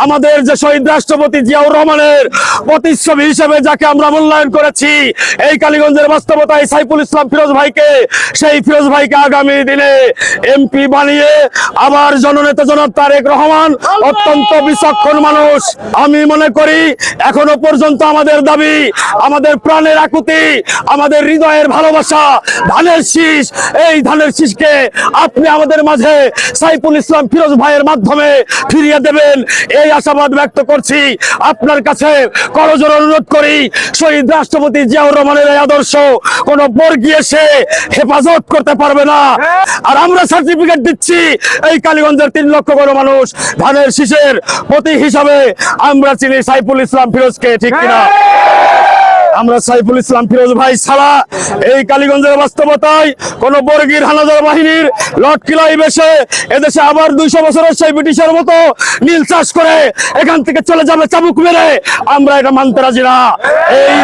আমাদের যে শহীদ রাষ্ট্রপতি জিয়াউর রহমানের প্রতিচ্ছবি হিসেবে যাকে আমরা মূল্যায়ন করেছি, এই কালীগঞ্জের বাস্তবতায় সাইফুল ইসলাম ফিরোজ ভাইকে, সেই ফিরোজ ভাইকে আগামী দিনে এমপি বানিয়ে আবার জননেতা জনাব তারেক রহমান অত্যন্ত বিচক্ষণ মানুষ। আমি মনে করি এখনো পর্যন্ত আমাদের দাবি, আমাদের প্রাণের আকুতি, আমাদের হৃদয়ের ভালোবাসা, ধানের শীষ, এই ধানের শীষকে আপনি আমাদের মাঝে সাইফুল ইসলাম ফিরোজ ভাইয়ের মাধ্যমে ফিরিয়ে দেবেন, এই আশাবাদ ব্যক্ত করছি। আপনার কাছে করজোড়ে অনুরোধ করি, শহীদ রাষ্ট্রপতি জিয়াউর রহমানের এই আদর্শ কোন বর্গী এসে হেফাজত করতে পারবে না। আর আমরা সার্টিফিকেট দিচ্ছি, এই কালীগঞ্জের 3 লক্ষ বড় মানুষ ধানের শীষের প্রতীক হিসাবে আমরা চিনি সাইফুল ইসলাম ফিরোজকে, ঠিক কিনা? আমরা সাইফুল ইসলাম ফিরোজ ভাই ছাড়া এই কালীগঞ্জের বাস্তবতায় কোন বর্গীর হানাদার বাহিনীর লটকিলাই বেশে এদেশে আবার 200 বছরের সেই ব্রিটিশের মতো নীল চাষ করে এখান থেকে চলে যাবে চাবুক মেরে, আমরা এটা মানতে রাজি না। এই